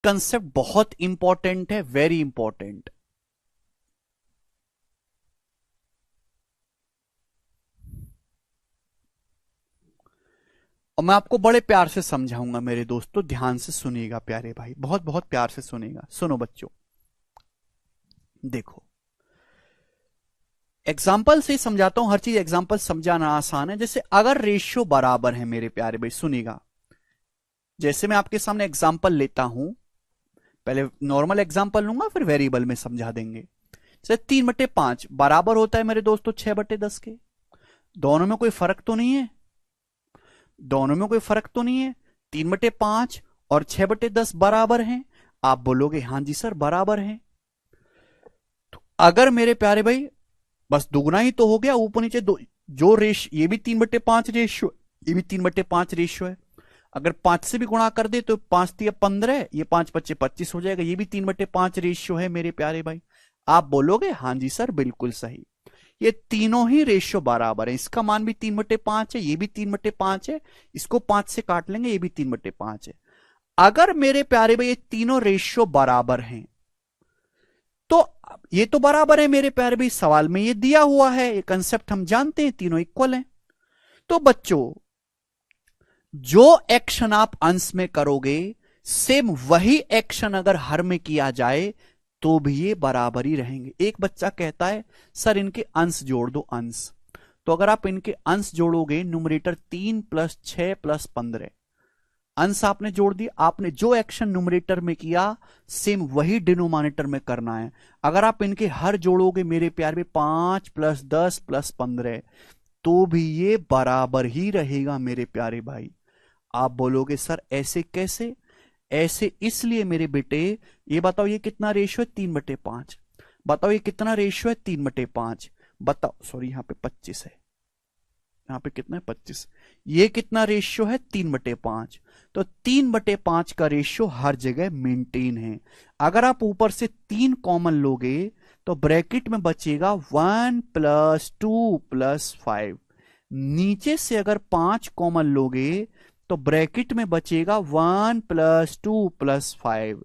Concept बहुत important है, very important. और मैं आपको बड़े प्यार से समझाऊंगा मेरे दोस्तों, ध्यान से सुनिएगा प्यारे भाई, बहुत बहुत प्यार से सुनिएगा। सुनो बच्चों, देखो एग्जाम्पल से ही समझाता हूं, हर चीज एग्जाम्पल समझाना आसान है। जैसे अगर रेशियो बराबर है मेरे प्यारे भाई, सुनिएगा। जैसे मैं आपके सामने एग्जाम्पल लेता हूं, पहले नॉर्मल एग्जाम्पल लूंगा फिर वेरिएबल में समझा देंगे। जैसे 3/5 बराबर होता है मेरे दोस्तों 6/10 के। दोनों में कोई फर्क तो नहीं है, दोनों में कोई फर्क तो नहीं है। 3/5 और 6/10 बराबर हैं। आप बोलोगे हाँ जी सर बराबर हैं। तो अगर मेरे प्यारे भाई, बस दुगना ही तो हो गया, ऊपर नीचे दो, जो रेश ये भी 3/5 रेशियो, ये भी 3/5 रेशियो है। अगर 5 से भी गुणा कर दे तो 5×3 = 15, ये 5×5 = 25 हो जाएगा। ये भी 3/5 रेशियो है मेरे प्यारे भाई। आप बोलोगे हाँ जी सर बिल्कुल सही। ये तीनों ही रेशियो बराबर है, इसका मान भी 3/5 है, ये भी 3/5 है। इसको 5 से काट लेंगे, ये भी 3/5 है। अगर मेरे प्यारे भाई ये तीनों रेशियो बराबर हैं, तो ये तो बराबर है मेरे प्यारे भाई, सवाल में ये दिया हुआ है, ये कंसेप्ट हम जानते हैं, तीनों इक्वल हैं। तो बच्चों, जो एक्शन आप अंश में करोगे, सेम वही एक्शन अगर हर में किया जाए तो भी ये बराबर ही रहेंगे। एक बच्चा कहता है सर इनके अंश जोड़ दो, अंश। तो अगर आप इनके अंश जोड़ोगे, न्यूमरेटर 3 + 6 + 15, अंश आपने जोड़ दिया। आपने जो एक्शन न्यूमरेटर में किया सेम वही डिनोमिनेटर में करना है। अगर आप इनके हर जोड़ोगे मेरे प्यार में, 5 + 10 + 15, तो भी ये बराबर ही रहेगा मेरे प्यारे भाई। आप बोलोगे सर ऐसे कैसे? ऐसे इसलिए मेरे बेटे, ये बताओ ये कितना रेशियो है? 3/5। बताओ ये कितना रेशियो है? 3/5। बताओ, सॉरी यहां पे 25 है, यहां पे कितना है? 25। ये कितना रेशियो है? 3/5। तो 3/5 का रेशियो हर जगह मेंटेन है। अगर आप ऊपर से 3 कॉमन लोगे तो ब्रैकेट में बचेगा 1 + 2 + 5। नीचे से अगर 5 कॉमन लोगे तो ब्रैकेट में बचेगा 1 + 2 + 5।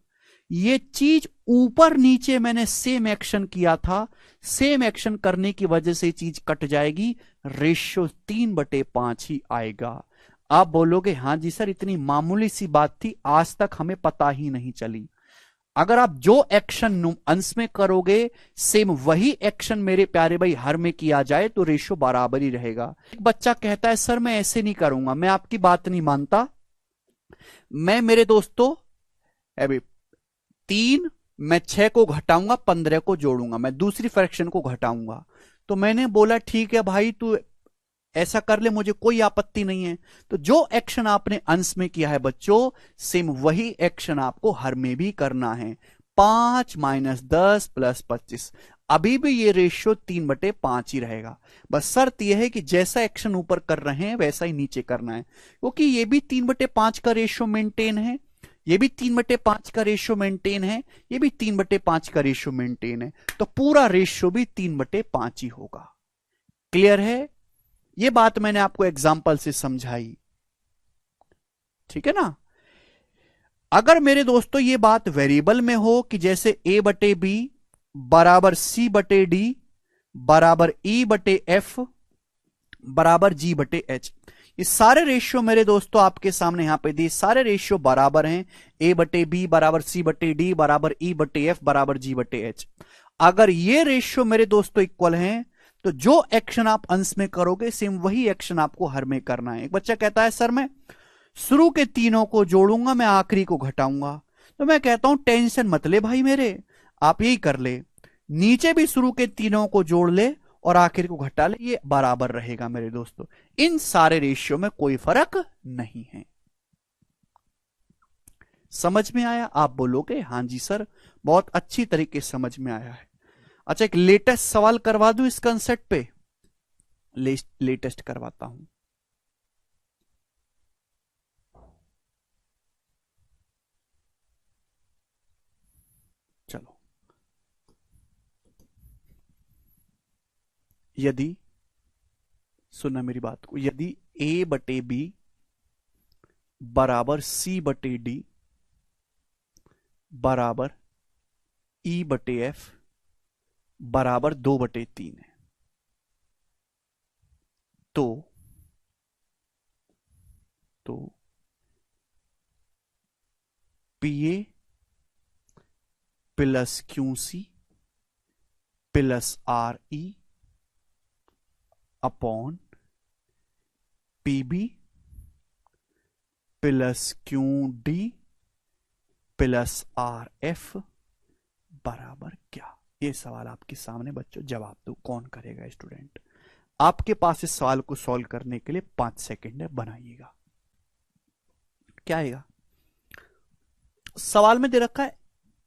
ये चीज ऊपर नीचे मैंने सेम एक्शन किया था, सेम एक्शन करने की वजह से चीज कट जाएगी, रेशियो 3/5 ही आएगा। आप बोलोगे हाँ जी सर इतनी मामूली सी बात थी, आज तक हमें पता ही नहीं चली। अगर आप जो एक्शन अंश में करोगे सेम वही एक्शन मेरे प्यारे भाई हर में किया जाए तो रेशियो बराबर ही रहेगा। एक बच्चा कहता है सर मैं ऐसे नहीं करूंगा, मैं आपकी बात नहीं मानता। मैं मेरे दोस्तों अभी 3, मैं 6 को घटाऊंगा, 15 को जोड़ूंगा, मैं दूसरी फ्रैक्शन को घटाऊंगा। तो मैंने बोला ठीक है भाई तू ऐसा कर ले, मुझे कोई आपत्ति नहीं है। तो जो एक्शन आपने अंश में किया है बच्चों, सेम वही एक्शन आपको हर में भी करना है। 5 - 10 + 25, अभी भी ये रेशियो 3/5 ही रहेगा। बस शर्त यह है कि जैसा एक्शन ऊपर कर रहे हैं वैसा ही नीचे करना है, क्योंकि ये भी 3/5 का रेशियो मेंटेन है, ये भी 3/5 का रेशियो मेंटेन है, ये भी 3/5 का रेशियो मेंटेन है। तो पूरा रेशियो भी 3/5 ही होगा। क्लियर है? ये बात मैंने आपको एग्जाम्पल से समझाई, ठीक है ना? अगर मेरे दोस्तों ये बात वेरिएबल में हो कि जैसे A/B बराबर C/D बराबर E/F बराबर G/H, ये सारे रेशियो मेरे दोस्तों आपके सामने यहां पे दिए, सारे रेशियो बराबर हैं। A/B बराबर C/D बराबर E/F बराबर G/H। अगर ये रेशियो मेरे दोस्तों इक्वल हैं तो जो एक्शन आप अंश में करोगे सेम वही एक्शन आपको हर में करना है। एक बच्चा कहता है सर मैं शुरू के तीनों को जोड़ूंगा, मैं आखिरी को घटाऊंगा। तो मैं कहता हूं टेंशन मत ले भाई मेरे, आप यही कर ले, नीचे भी शुरू के तीनों को जोड़ ले और आखिर को घटा ले, ये बराबर रहेगा मेरे दोस्तों। इन सारे रेशियो में कोई फर्क नहीं है। समझ में आया? आप बोलोगे हाँ जी सर बहुत अच्छी तरीके से समझ में आया है। अच्छा एक लेटेस्ट सवाल करवा दूं इस कंसेप्ट पे, लेटेस्ट करवाता हूं। चलो, यदि, सुनना मेरी बात को, यदि A/B बराबर C/D बराबर ई बटे एफ बराबर 2/3 है। तो P A plus Q C plus R E upon PB plus Q D plus R F बराबर क्या? ये सवाल आपके सामने बच्चों, जवाब दो, कौन करेगा स्टूडेंट? आपके पास इस सवाल को सॉल्व करने के लिए 5 सेकंड है, बनाइएगा। क्या आएगा? सवाल में दे रखा है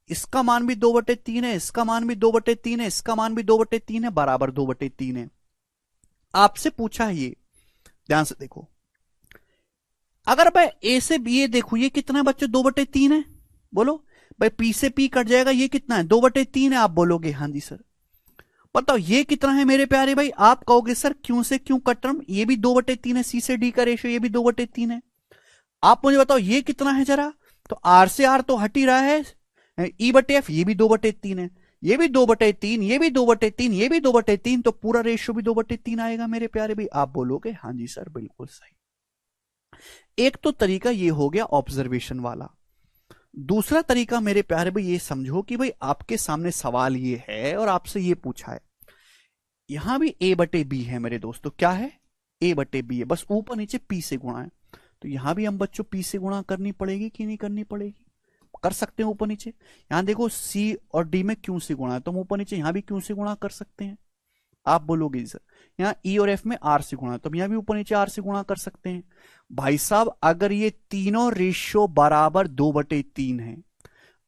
इसका मान भी 2/3 है, इसका मान भी 2/3 है, इसका मान भी 2/3 है, बराबर 2/3 है। आपसे पूछा है ये, ध्यान से देखो, अगर मैं ए से बी ए देखूं, ये कितना है बच्चों? 2/3 है। बोलो भाई, पी से पी कट जाएगा, ये कितना है? 2/3 है। आप बोलोगे हाँ जी सर। बताओ ये कितना है मेरे प्यारे भाई? आप कहोगे सर क्यों से क्यों कट टर्म, ये भी 2/3 है। सी से डी का रेशियो ये भी 2/3 है। आप मुझे बताओ ये कितना है जरा? तो आर से आर तो हट ही रहा है, ई बटे एफ ये भी 2/3 है, ये भी 2/3, ये भी 2/3, ये भी 2/3, तो पूरा रेशियो भी 2/3 आएगा मेरे प्यारे भाई। आप बोलोगे हाँ जी सर बिल्कुल सही। एक तो तरीका ये हो गया ऑब्जर्वेशन वाला। दूसरा तरीका मेरे प्यारे भाई ये समझो कि भाई आपके सामने सवाल ये है और आपसे ये पूछा है, यहां भी a बटे बी है मेरे दोस्तों। क्या है? a बटे बी है, बस ऊपर नीचे p से गुणा है। तो यहां भी हम बच्चों p से गुणा करनी पड़ेगी कि नहीं करनी पड़ेगी? कर सकते हैं ऊपर नीचे। यहां देखो c और d में q से गुणा है, तो हम ऊपर नीचे यहां भी q से गुणा कर सकते हैं। आप बोलोगे सर यहाँ e और f में r से गुणा है, तो हम यहां भी ऊपर नीचे r से गुणा कर सकते हैं। भाई साहब अगर ये तीनों रेशियो बराबर 2/3 है,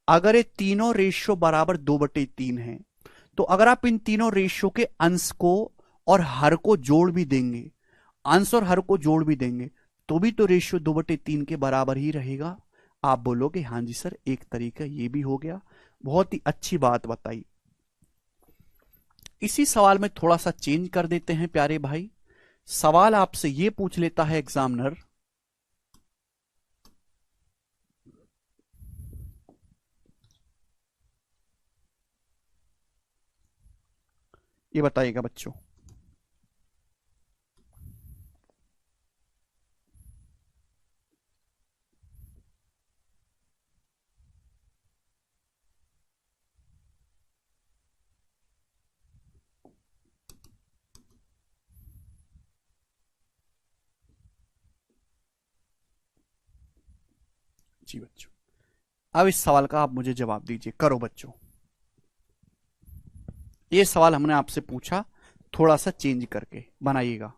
अगर ये तीनों रेशियो बराबर 2/3 है, तो अगर आप इन तीनों रेशियो के अंश को और हर को जोड़ भी देंगे, अंश और हर को जोड़ भी देंगे, तो भी तो रेशियो 2/3 के बराबर ही रहेगा। आप बोलोगे हाँ जी सर, एक तरीका ये भी हो गया। बहुत ही अच्छी बात बताई। इसी सवाल में थोड़ा सा चेंज कर देते हैं प्यारे भाई। सवाल आपसे ये पूछ लेता है एग्जामिनर, ये बताइएगा बच्चों, जी बच्चों, अब इस सवाल का आप मुझे जवाब दीजिए। करो बच्चों, ये सवाल हमने आपसे पूछा, थोड़ा सा चेंज करके बनाइएगा।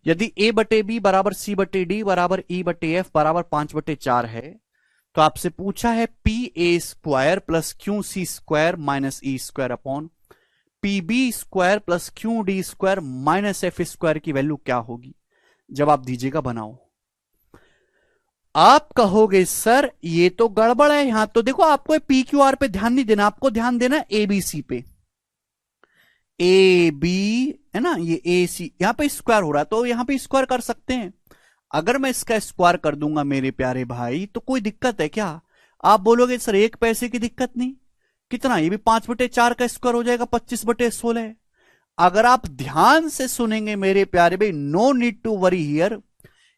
यदि a बटे बी बराबर सी बटे डी बराबर ई बटे एफ बराबर 5/4 है, तो आपसे पूछा है P A square plus Q C square minus E square upon P B square plus Q D square minus F square की वैल्यू क्या होगी? जवाब दीजिएगा, बनाओ। आप कहोगे सर ये तो गड़बड़ है, यहां तो देखो आपको पी क्यू आर पे ध्यान नहीं देना, आपको ध्यान देना है ए बी सी पे। ए बी है ना, ये ए सी यहां पे स्क्वायर हो रहा है, तो यहां पे स्क्वायर कर सकते हैं। अगर मैं इसका स्क्वायर कर दूंगा मेरे प्यारे भाई, तो कोई दिक्कत है क्या? आप बोलोगे सर 1 पैसे की दिक्कत नहीं। कितना? ये भी 5/4 का स्क्वायर हो जाएगा, 25/16। अगर आप ध्यान से सुनेंगे मेरे प्यारे भाई, no need to worry here,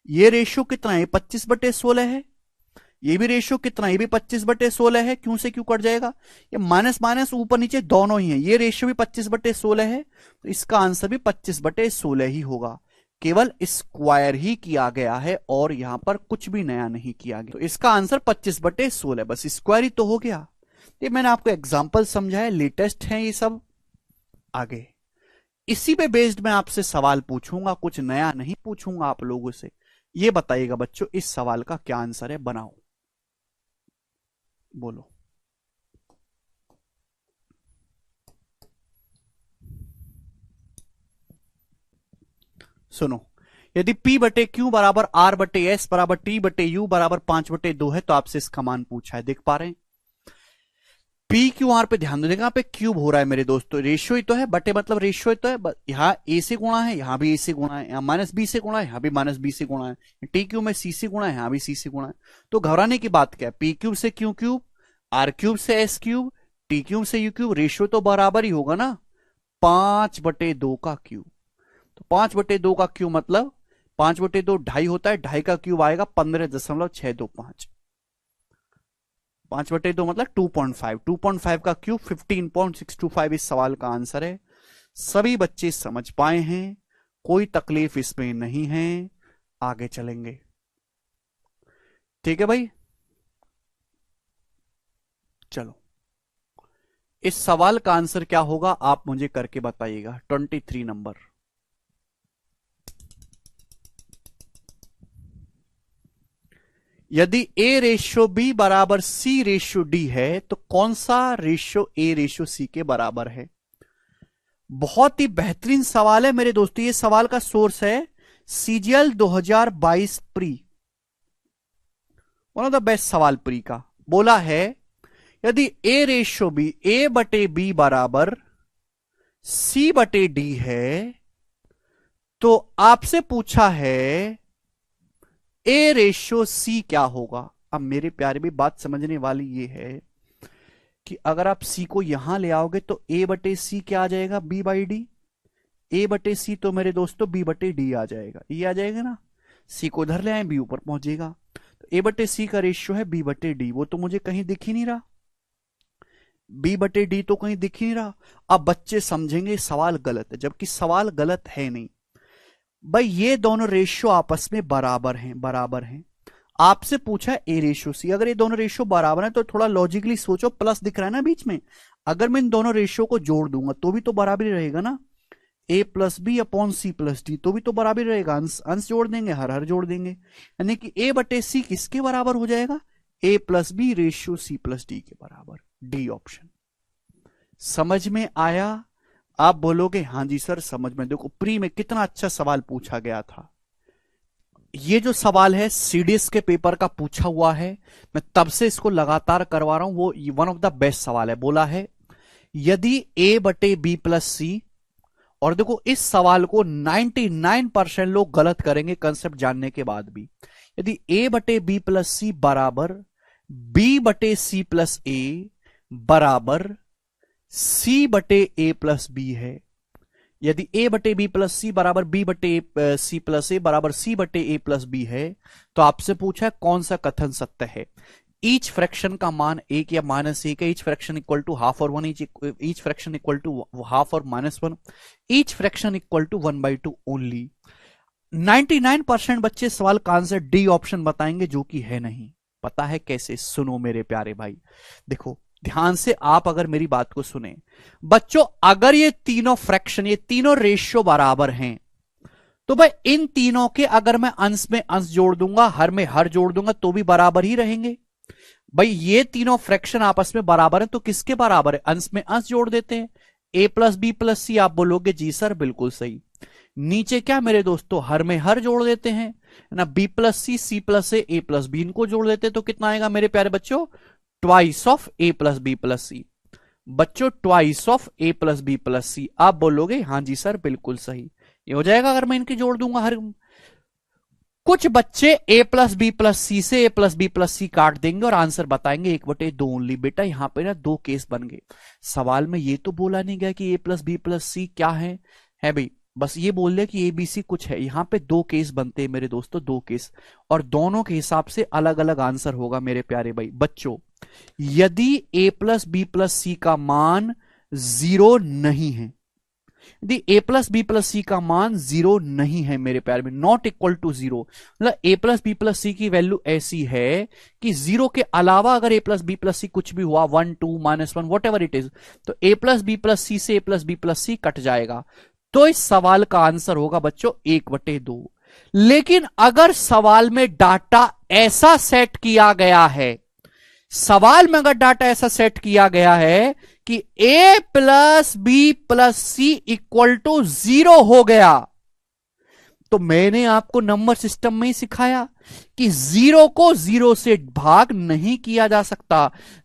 ये रेशियो कितना है? 25/16 है। ये भी रेशियो कितना है? ये भी 25/16 है। क्यों से क्यों कट जाएगा? ये माइनस माइनस ऊपर नीचे दोनों ही है। ये रेशियो भी 25/16 है, तो इसका आंसर भी 25/16 ही होगा। केवल स्क्वायर ही किया गया है और यहां पर कुछ भी नया नहीं किया गया, तो इसका आंसर 25/16, बस स्क्वायर ही तो हो गया। ये मैंने आपको एग्जाम्पल समझाया, लेटेस्ट है ये सब। आगे इसी पे बेस्ड मैं आपसे सवाल पूछूंगा, कुछ नया नहीं पूछूंगा आप लोगों से। ये बताइएगा बच्चों, इस सवाल का क्या आंसर है? बनाओ, बोलो। सुनो, यदि P बटे क्यू बराबर R बटे S बराबर T बटे U बराबर 5/2 है, तो आपसे इसका मान पूछा है। देख पा रहे हैं? पी क्यू आर पे ध्यान देगा, यहाँ पे क्यूब हो रहा है मेरे दोस्तों, रेशियो ही तो है, बटे मतलब रेशियो ही तो है। यहाँ ए से गुणा है, यहाँ भी ए से गुणा है, यहाँ माइनस बी से गुणा है, यहाँ भी माइनस बी से गुणा है, टी क्यूब में सी से गुणा है, यहाँ भी सी से गुणा है। तो घबराने की बात क्या है, पी क्यूब से क्यू क्यूब, आर क्यूब से एस क्यूब, टी क्यूब से यू क्यूब, रेशियो तो बराबर ही होगा ना, 5/2 का क्यूब। तो 5/2 का क्यूब मतलब 5/2 ढाई होता है, ढाई का क्यूब आएगा 15.625। 5/2 मतलब 2.5, 2.5 का क्यूब 15.625 इस सवाल का आंसर है। सभी बच्चे समझ पाए हैं, कोई तकलीफ इसमें नहीं है, आगे चलेंगे। ठीक है भाई, चलो इस सवाल का आंसर क्या होगा आप मुझे करके बताइएगा। 23 नंबर, यदि ए रेशियो बी बराबर सी रेशियो डी है तो कौन सा रेशियो ए रेशियो सी के बराबर है। बहुत ही बेहतरीन सवाल है मेरे दोस्तों, ये सवाल का सोर्स है CGL 2022 pre, one of the best सवाल प्री का। बोला है यदि ए रेशियो बी, ए बटे बी बराबर सी बटे डी है, तो आपसे पूछा है ए रेशियो सी क्या होगा। अब मेरे प्यारे भी बात समझने वाली ये है कि अगर आप सी को यहां ले आओगे तो ए बटे सी क्या आ जाएगा, बी बाई डी। ए बटे सी तो मेरे दोस्तों बी बटे डी आ जाएगा, ये आ जाएगा ना, सी को इधर ले आए बी ऊपर पहुंचेगा। तो ए बटे सी का रेशियो है बी बटे डी, वो तो मुझे कहीं दिख ही नहीं रहा, बी बटे डी तो कहीं दिख ही नहीं रहा। अब बच्चे समझेंगे सवाल गलत है, जबकि सवाल गलत है नहीं भाई, ये दोनों रेशियो आपस में बराबर हैं, बराबर हैं। आपसे पूछा है ए रेशियो सी, अगर ये दोनों रेशियो बराबर हैं तो थोड़ा लॉजिकली सोचो, प्लस दिख रहा है ना बीच में, अगर मैं इन दोनों रेशियो को जोड़ दूंगा तो भी तो बराबर ही रहेगा ना, A plus B upon C plus D तो भी तो बराबर ही रहेगा, अंश अंश जोड़ देंगे, हर हर जोड़ देंगे, यानी कि ए बटे सी किसके बराबर हो जाएगा, A plus B ratio C plus D के बराबर, डी ऑप्शन। समझ में आया। आप बोलोगे हाँ जी सर समझ में, देखो प्री में कितना अच्छा सवाल पूछा गया था। ये जो सवाल है सीडीएस के पेपर का पूछा हुआ है, मैं तब से इसको लगातार करवा रहा हूं, वो वन ऑफ द बेस्ट सवाल है। बोला है यदि ए बटे बी प्लस सी, और देखो इस सवाल को 99% लोग गलत करेंगे कंसेप्ट जानने के बाद भी, यदि ए बटे बी प्लस सी बराबर बी बटे सी प्लस ए बराबर सी बटे ए प्लस बी है, यदि ए बटे बी प्लस सी बराबर बी बटे सी प्लस ए बराबर सी बटे ए प्लस बी है, तो आपसे पूछा है कौन सा कथन सत्य है। ईच फ्रैक्शन का मान एक या माइनस एक है, each fraction equal to half और one, each fraction equal to half और minus one, each fraction equal to 1/2 only. 99% बच्चे सवाल का आंसर डी ऑप्शन बताएंगे, जो कि है नहीं। पता है कैसे, सुनो मेरे प्यारे भाई, देखो ध्यान से आप अगर मेरी बात को सुने बच्चों, अगर ये तीनों फ्रैक्शन, ये तीनों रेशियो बराबर हैं, तो भाई इन तीनों के अगर मैं अंश में अंश जोड़ दूंगा, हर में हर जोड़ दूंगा, तो भी बराबर ही रहेंगे। भाई ये तीनों फ्रैक्शन आपस में बराबर है, तो किसके बराबर है, अंश में अंश जोड़ देते हैं, ए प्लस बी प्लस सी। आप बोलोगे जी सर बिल्कुल सही। नीचे क्या मेरे दोस्तों, हर में हर जोड़ देते हैं ना, बी प्लस सी, सी प्लस ए प्लस बी, इनको जोड़ देते हैं, तो कितना आएगा मेरे प्यारे बच्चों, twice of A plus B plus C. बच्चों twice of A plus B plus C. आप बोलोगे हाँ जी सर बिल्कुल सही, ये हो जाएगा अगर मैं इनके जोड़ दूंगा हर। कुछ बच्चे ए प्लस बी प्लस सी से ए प्लस बी प्लस सी काट देंगे और आंसर बताएंगे 1/2 ओनली। बेटा यहां पे ना दो केस बन गए, सवाल में ये तो बोला नहीं गया कि ए प्लस बी प्लस सी क्या है भाई, बस ये बोल दिया कि ए बी सी कुछ है। यहां पे दो केस बनते हैं मेरे दोस्तों, दो केस, और दोनों के हिसाब से अलग अलग आंसर होगा मेरे प्यारे भाई बच्चों। यदि ए प्लस बी प्लस सी का मान 0 नहीं है, यदि ए प्लस बी प्लस सी का मान 0 नहीं है मेरे प्यारे में, नॉट इक्वल टू 0, मतलब ए प्लस बी प्लस सी की वैल्यू ऐसी है कि 0 के अलावा अगर ए प्लस बी प्लस सी कुछ भी हुआ, 1 2 -1 वॉट एवर इट इज, तो ए प्लस बी प्लस सी से ए plus B plus C cut जाएगा। तो इस सवाल का आंसर होगा बच्चों 1/2। लेकिन अगर सवाल में डाटा ऐसा सेट किया गया है, सवाल में अगर डाटा ऐसा सेट किया गया है कि a plus B plus C equal to 0 हो गया, तो मैंने आपको नंबर सिस्टम में ही सिखाया कि जीरो को जीरो से भाग नहीं किया जा सकता।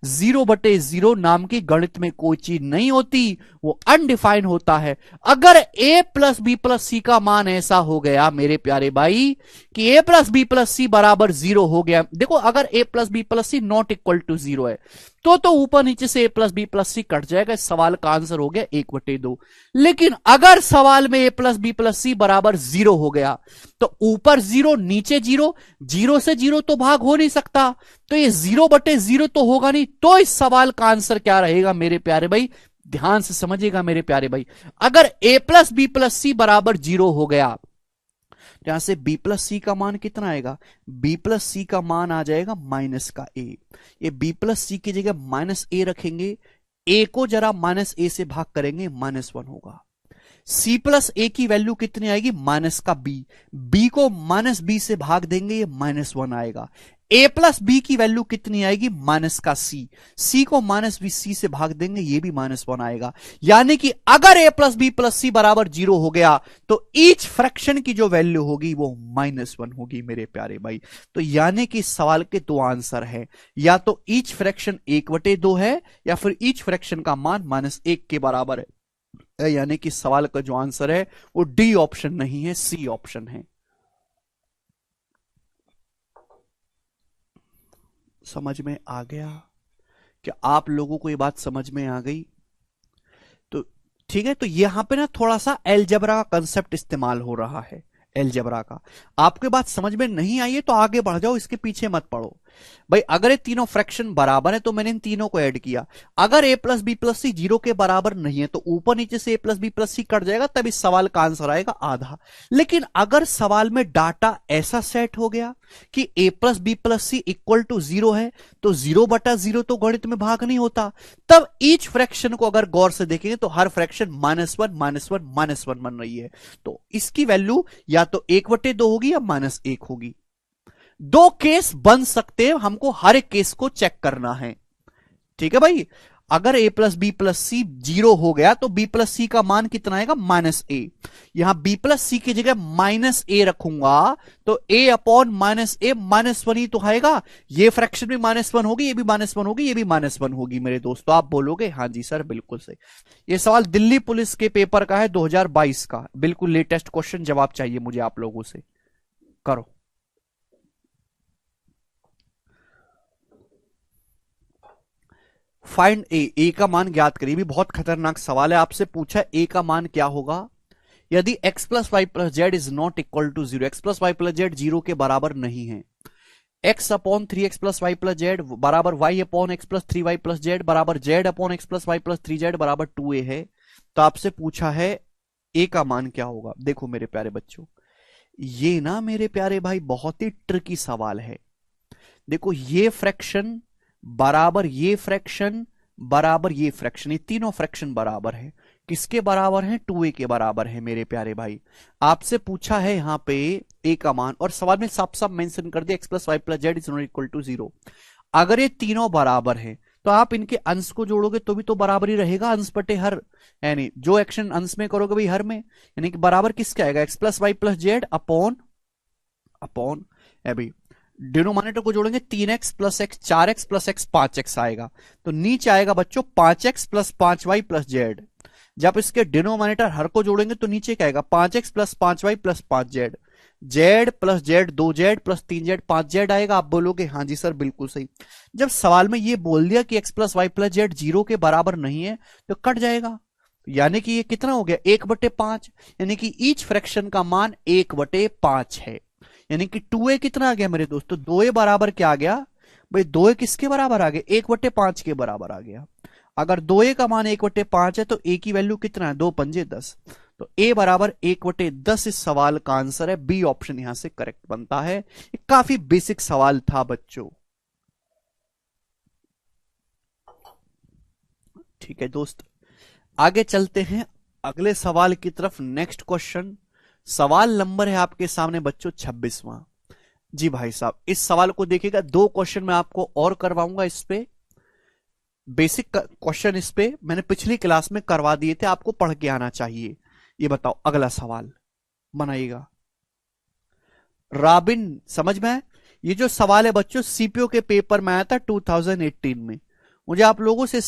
0/0 नाम की गणित में कोई चीज नहीं होती, वो अनडिफाइंड होता है। अगर a प्लस बी प्लस सी का मान ऐसा हो गया मेरे प्यारे भाई कि a plus B plus C बराबर 0 हो गया, देखो अगर a plus B plus C not equal to 0 है तो ऊपर नीचे से a plus B plus C cut जाएगा। इस सवाल का आंसर हो गया 1/2। लेकिन अगर सवाल में a plus B plus C बराबर 0 हो गया तो ऊपर 0 नीचे 0, 0 से 0 तो भाग हो नहीं सकता, तो ये 0/0 तो होगा नहीं। तो इस सवाल का आंसर क्या रहेगा मेरे प्यारे भाई, ध्यान से समझिएगा मेरे प्यारे भाई। अगर a plus B plus C बराबर 0 हो गया तो यहां से b प्लस सी का मान कितना आएगा, b प्लस सी का मान आ जाएगा माइनस का a। ये b प्लस सी की जगह माइनस a रखेंगे, a को जरा माइनस a से भाग करेंगे -1 होगा। c प्लस ए की वैल्यू कितनी आएगी, माइनस का b को माइनस b से भाग देंगे, ये -1 आएगा। a प्लस बी की वैल्यू कितनी आएगी, माइनस का c को माइनस सी से भाग देंगे, ये भी -1 आएगा। यानी कि अगर a plus B plus C बराबर 0 हो गया तो ईच फ्रैक्शन की जो वैल्यू होगी वो -1 होगी मेरे प्यारे भाई। तो यानी कि इस सवाल के दो आंसर है, या तो ईच फ्रैक्शन 1/2 है या फिर ईच फ्रैक्शन का मान -1 के बराबर है। यानी कि सवाल का जो आंसर है वो डी ऑप्शन नहीं है, सी ऑप्शन है। समझ में आ गया? क्या आप लोगों को ये बात समझ में आ गई? तो ठीक है, तो यहां पे ना थोड़ा सा अलजेब्रा का कंसेप्ट इस्तेमाल हो रहा है, अलजेब्रा का। आपके बात समझ में नहीं आई है तो आगे बढ़ जाओ, इसके पीछे मत पड़ो भाई। अगर ये तीनों फ्रैक्शन बराबर है तो मैंने इन तीनों को ऐड किया। अगर a प्लस बी प्लस सी 0 के बराबर नहीं है तो ऊपर नीचे से a plus B plus C cut जाएगा, तब इस सवाल का आंसर आएगा आधा। लेकिन अगर सवाल में डाटा ऐसा सेट हो गया कि a plus B plus C equal to 0 है तो 0/0 तो गणित में भाग नहीं होता, तब ईच फ्रैक्शन को अगर गौर से देखेंगे तो हर फ्रैक्शन -1 -1 -1 बन रही है। तो इसकी वैल्यू या तो 1/2 होगी या -1 होगी। दो केस बन सकते हैं, हमको हर एक केस को चेक करना है। ठीक है भाई, अगर a प्लस बी प्लस सी 0 हो गया तो b प्लस सी का मान कितना आएगा, -a। यहां b प्लस सी की जगह -a रखूंगा तो a अपॉन -a -1 ही तो आएगा। ये फ्रैक्शन भी -1 होगी, ये भी -1 होगी, ये भी -1 होगी मेरे दोस्तों। आप बोलोगे हाँ जी सर बिल्कुल सही। ये सवाल दिल्ली पुलिस के पेपर का है 2022 का, बिल्कुल लेटेस्ट क्वेश्चन, जवाब चाहिए मुझे आप लोगों से। करो। फाइंड ए का मान ज्ञात करिए। भी बहुत खतरनाक सवाल है, आपसे पूछा ए का मान क्या होगा यदि x plus Y plus Z is not equal to 0। X plus Y plus Z 0 के बराबर नहीं है। x upon 3x plus Y plus Z बराबर y upon x plus 3y plus Z बराबर z upon x plus Y plus 3z बराबर 2a है। तो आपसे पूछा है a का मान क्या होगा। देखो मेरे प्यारे बच्चों, ये ना मेरे प्यारे भाई बहुत ही ट्रिकी सवाल है। देखो ये फ्रैक्शन बराबर ये फ्रैक्शन बराबर ये फ्रैक्शन, ये तीनों फ्रैक्शन बराबर है। किसके बराबर है, 2a के बराबर है मेरे प्यारे भाई। आपसे पूछा है यहां पे a का मान, और सवाल में साफ साफ मेंशन कर दिया x plus Y plus Z is not equal to 0। अगर ये तीनों बराबर है तो आप इनके अंश को जोड़ोगे तो भी तो बराबर ही रहेगा, अंश बटे हर। यानी जो एक्शन अंश में करोगे भाई हर में, यानी कि बराबर किसके आएगा, x plus Y plus Z upon upon अभी डिनोमिनेटर को जोड़ेंगे 3x plus x 4x plus x 5x आएगा। तो नीचे आएगा बच्चों 5x plus 5y plus Z. जब इसके डिनोमिनेटर हर को जोड़ेंगे तो नीचे क्या आएगा, 5x plus 5y plus 5z। Z plus Z 2z plus 3z 5z आएगा। आप बोलोगे हाँ जी सर बिल्कुल सही। जब सवाल में ये बोल दिया कि x plus Y plus Z 0 के बराबर नहीं है तो कट जाएगा। यानी कि ये कितना हो गया, 1/5। यानी कि ईच फ्रैक्शन का मान 1/5 है। यानी कि 2a कितना आ गया मेरे दोस्तों, 2a बराबर क्या आ गया भाई, 2a किसके बराबर आ गया, 1/5 के बराबर आ गया। अगर 2a का मान 1/5 है तो a की वैल्यू कितना है, 2 पंजे 10। तो a बराबर 1/10 इस सवाल का आंसर है। बी ऑप्शन यहां से करेक्ट बनता है। ये काफी बेसिक सवाल था बच्चों। ठीक है दोस्त, आगे चलते हैं अगले सवाल की तरफ। नेक्स्ट क्वेश्चन, सवाल नंबर है आपके सामने बच्चों 26वां। जी भाई साहब, इस सवाल को देखिएगा, 2 क्वेश्चन मैं आपको और करवाऊंगा इस पे। बेसिक क्वेश्चन इस पे मैंने पिछली क्लास में करवा दिए थे, आपको पढ़ के आना चाहिए। ये बताओ, अगला सवाल बनाइएगा। रॉबिन, समझ में है? ये जो सवाल है बच्चों सीपीओ के पेपर में आया था 2018 में। मुझे आप लोगों से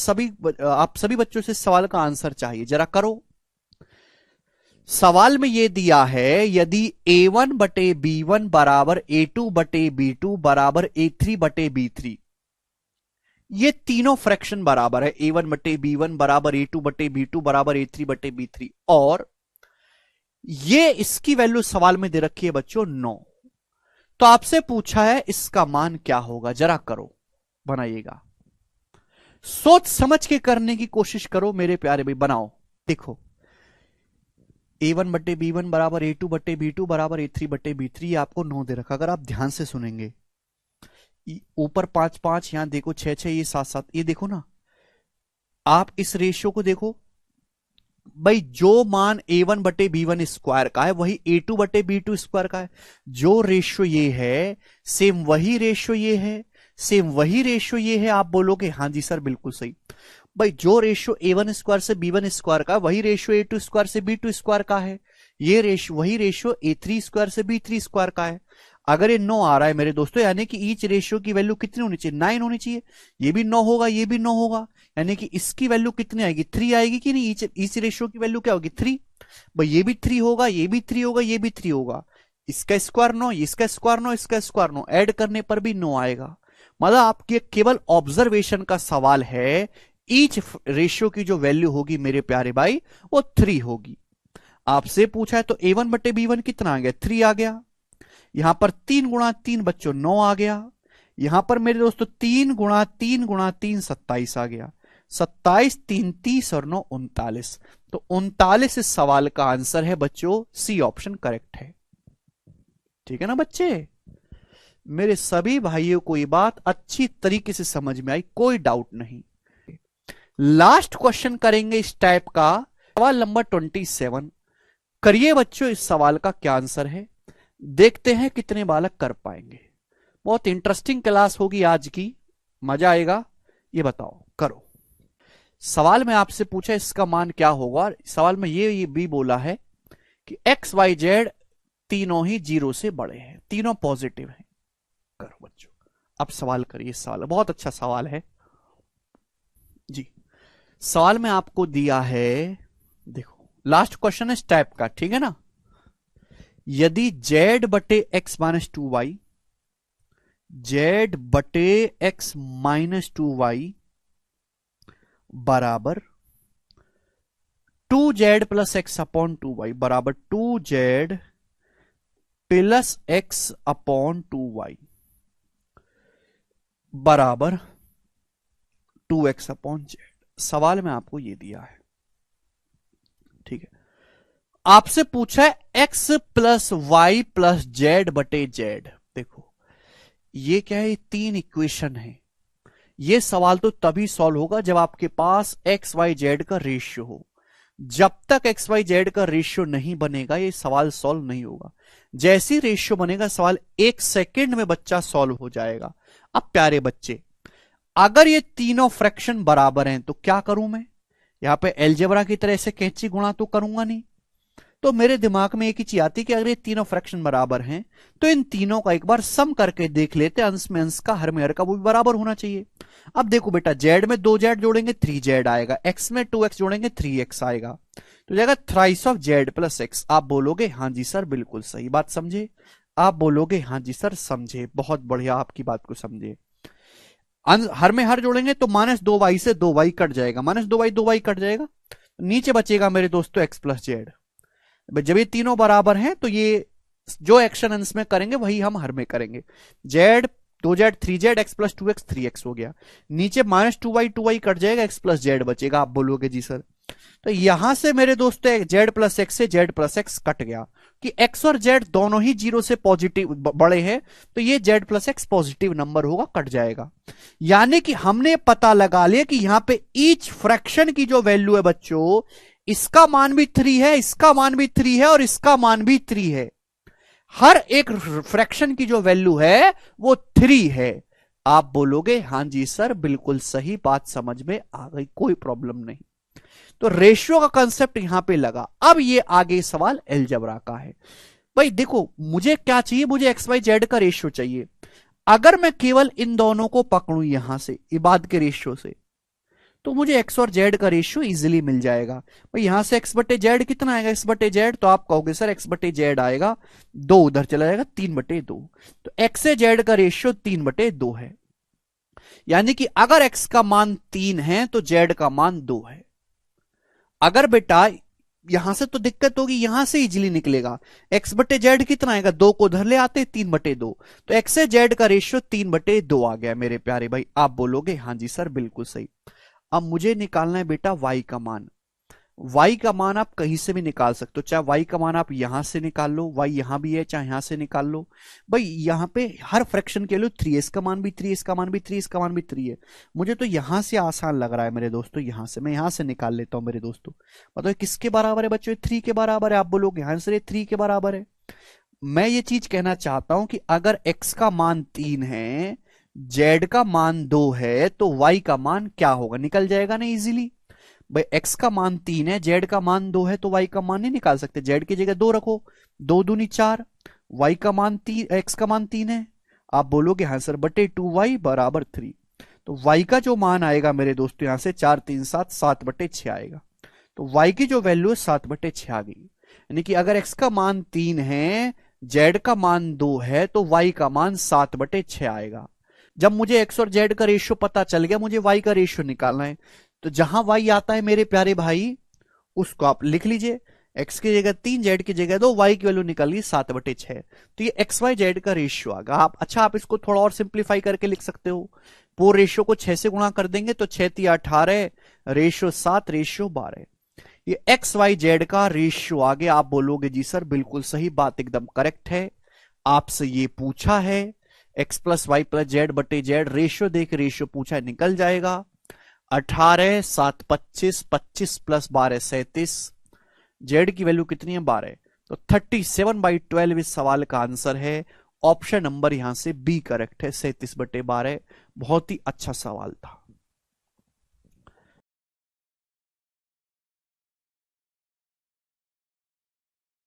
आप सभी बच्चों से सवाल का आंसर चाहिए, जरा करो। सवाल में ये दिया है यदि a1 बटे b1 बराबर a2 बटे b2 बराबर a3 बटे b3, ये तीनों फ्रैक्शन बराबर है, a1 बटे b1 बराबर a2 बटे b2 बराबर a3 बटे b3, और ये इसकी वैल्यू सवाल में दे रखी है बच्चों 9। तो आपसे पूछा है इसका मान क्या होगा, जरा करो, बनाइएगा, सोच समझ के करने की कोशिश करो मेरे प्यारे भाई, बनाओ। देखो a1 बटे b1 बराबर a2 बटे b2 बराबर a3 बटे b3, आपको 9 दे रखा। अगर आप ध्यान से सुनेंगे, ऊपर 5 5, यहां देखो 6 6, ये 7 7, ये देखो ना, आप इस रेशियो को देखो भाई, जो मान a1 बटे b1 स्क्वायर का है वही a2 बटे b2 स्क्वायर का है। जो रेशियो ये है सेम वही रेशियो ये है, सेम वही रेशियो ये है। आप बोलोगे हाँ जी सर बिल्कुल सही। भाई जो रेशियो a1 स्क्वायर से b1 स्क्वायर का वही रेशियो a2 स्क्वायर से b2 स्क्वायर का है, ये रेशियो वही रेशियो a3 स्क्वायर से b3 स्क्वायर का है। अगर ये 9 आ रहा है मेरे दोस्तों, यानी कि ईच रेशियो की वैल्यू कितनी होनी चाहिए, 9 होनी चाहिए। ये भी 9 होगा, ये भी 9 होगा, यानी कि इसकी वैल्यू कितनी आएगी, 3 आएगी कि नहीं? ईच रेशियो की वैल्यू क्या होगी, 3। भाई ये भी 3 होगा, ये भी 3 होगा, ये भी 3 होगा। इसका स्क्वायर 9, इसका स्क्वायर 9, इसका स्क्वायर 9, ऐड करने पर भी 9 आएगा। मतलब आपके केवल ऑब्जर्वेशन का सवाल है, ईच रेशियो की जो वैल्यू होगी मेरे प्यारे भाई वो 3 होगी। आपसे पूछा है तो a1 बटे b1 कितना आ गया, 3 आ गया। यहां पर 3 गुणा 3 बच्चों 9 आ गया। यहां पर मेरे दोस्तों 3 गुणा 3 गुणा 3 27 आ गया। 27 3 30 और 9 39। तो 39 इस सवाल का आंसर है बच्चों, सी ऑप्शन करेक्ट है। ठीक है ना बच्चे? मेरे सभी भाइयों को ये बात अच्छी तरीके से समझ में आई, कोई डाउट नहीं। लास्ट क्वेश्चन करेंगे इस टाइप का, सवाल नंबर 27। करिए बच्चों इस सवाल का क्या आंसर है, देखते हैं कितने बालक कर पाएंगे। बहुत इंटरेस्टिंग क्लास होगी आज की, मजा आएगा। ये बताओ, करो। सवाल में आपसे पूछा इसका मान क्या होगा, सवाल में ये भी बोला है कि एक्स वाई जेड तीनों ही 0 से बड़े हैं, तीनों पॉजिटिव हैं। करो बच्चों, अब सवाल करिए। सवाल बहुत अच्छा सवाल है जी। सवाल में आपको दिया है, देखो लास्ट क्वेश्चन है इस टाइप का, ठीक है ना। यदि z बटे एक्स माइनस 2y, z बटे एक्स माइनस 2y बराबर 2z plus x upon 2y बराबर 2z plus x upon 2y बराबर 2x अपॉन z। सवाल में आपको यह दिया है, ठीक है। आपसे पूछा है x plus Y plus Z बटे जेड। देखो ये क्या है, 3 इक्वेशन है। ये सवाल तो तभी सॉल्व होगा जब आपके पास एक्स वाई जेड का रेशियो हो। जब तक एक्स वाई जेड का रेशियो नहीं बनेगा ये सवाल सॉल्व नहीं होगा। जैसी रेशियो बनेगा सवाल 1 सेकंड में बच्चा सॉल्व हो जाएगा। अब प्यारे बच्चे, अगर ये तीनों फ्रैक्शन बराबर हैं तो क्या करूं मैं, यहां पे अलजेब्रा की तरह से कैंची गुणा तो करूंगा नहीं। तो मेरे दिमाग में एक ही चीज आती है कि अगर ये तीनों फ्रैक्शन बराबर हैं तो इन तीनों का एक बार सम करके देख लेते, अंश में अंश का, हर में हर का, वो भी बराबर होना चाहिए। अब देखो बेटा, जेड में 2z जोड़ेंगे 3z आएगा, एक्स में 2x जोड़ेंगे 3x आएगा, तो जाएगा thrice of Z plus x. आप बोलोगे हाँ जी सर बिल्कुल सही बात समझे, आप बोलोगे हाँ जी सर समझे, बहुत बढ़िया आपकी बात को समझे। हर में हर जोड़ेंगे तो -2y से 2y कट जाएगा, -2y कट जाएगा, नीचे बचेगा मेरे दोस्तों x प्लस जेड। जब ये तीनों बराबर हैं तो ये जो एक्शन अंश में करेंगे वही हम हर में करेंगे। Z 2z 3z x plus 2x 3x हो गया, नीचे -2y कट जाएगा, x प्लस जेड बचेगा। आप बोलोगे जी सर, तो यहां से मेरे दोस्तों जेड प्लस एक्स से जेड प्लस एक्स कट गया कि x और z दोनों ही 0 से पॉजिटिव बड़े हैं, तो ये z plus x positive number होगा, कट जाएगा। यानी कि हमने पता लगा लिया कि यहां पे ईच फ्रैक्शन की जो वैल्यू है बच्चों, इसका मान भी 3 है, इसका मान भी 3 है और इसका मान भी 3 है। हर एक फ्रैक्शन की जो वैल्यू है वो 3 है। आप बोलोगे हां जी सर बिल्कुल सही बात समझ में आ गई, कोई प्रॉब्लम नहीं। तो रेशियो का कंसेप्ट यहां पे लगा। अब ये आगे सवाल अलजेब्रा का है। भाई देखो मुझे क्या चाहिए, मुझे एक्स वाई जेड का रेशियो चाहिए। अगर मैं केवल इन दोनों को पकड़ूं यहां से इबाद के रेशियो से, तो मुझे एक्स और जेड का रेशियो इजीली मिल जाएगा। भाई यहां से एक्स बटे जेड कितना आएगा, एक्स बटे जेड, तो आप कहोगे सर एक्स बटे जेड आएगा 2, उधर चला जाएगा 3/2। तो एक्स से जेड का रेशियो 3/2 है। यानी कि अगर एक्स का मान 3 है तो जेड का मान 2 है। अगर बेटा यहां से तो दिक्कत होगी, यहां से इजीली निकलेगा। एक्स बटे जेड कितना आएगा, 2 को उधर ले आते 3/2, तो एक्स से जेड का रेशियो 3/2 आ गया मेरे प्यारे भाई। आप बोलोगे हाँ जी सर बिल्कुल सही। अब मुझे निकालना है बेटा y का मान। y का मान आप कहीं से भी निकाल सकते हो, चाहे y का मान आप यहां से निकाल लो, y यहां भी है, चाहे यहां से निकाल लो। भाई यहां पे हर फ्रैक्शन के लिए 3 इसका मान भी 3, इसका मान भी 3, इसका मान भी 3 है। मुझे तो यहां से आसान लग रहा है मेरे दोस्तों, यहां से मैं यहां से निकाल लेता हूं मेरे दोस्तों। मतलब किसके बराबर है बच्चों, 3 के बराबर है। आप बोलोगे आंसर ये 3 के बराबर है। मैं ये चीज कहना चाहता हूं कि अगर x का मान 3 है, z का मान 2 है, तो y का मान क्या होगा, निकल जाएगा ना इजीली। भाई x का मान 3 है, z का मान 2 है, तो y का मान नहीं निकाल सकते, z की जगह 2 रखो, 2 दूनी 4, y का मान 3, x का मान 3 है। आप बोलोगे हाँ सर बटे 2y बराबर 3। तो y का जो मान आएगा मेरे दोस्तों यहां से 4 3 7 7/6 आएगा। तो y की जो वैल्यू है 7/6 आ गई। यानी कि अगर x का मान 3 है, z का मान 2 है, तो y का मान 7/6 आएगा। जब मुझे x और z का रेशियो पता चल गया, मुझे y का रेशियो निकालना है। तो जहां y आता है मेरे प्यारे भाई उसको आप लिख लीजिए, x की जगह 3, z की जगह 2, y की वैल्यू निकल गई 7/6। तो ये एक्स वाई जेड का रेशियो आगा। आप अच्छा आप इसको थोड़ा और सिंप्लीफाई करके लिख सकते हो। पूरे रेशियो को 6 से गुणा कर देंगे तो 6 × 18, रेशियो 7, रेशियो 12। ये एक्स वाई जेड का रेशियो आगे। आप बोलोगे जी सर बिल्कुल सही बात, एकदम करेक्ट है। आपसे ये पूछा है X plus Y plus Z बटे जेड, रेशियो देख रेशियो पूछा है, निकल जाएगा। 18 7 25, 25 + 12 37, जेड की वैल्यू कितनी है 12, तो 37/12 इस सवाल का आंसर है। ऑप्शन नंबर यहां से बी करेक्ट है, 37/12। बहुत ही अच्छा सवाल था।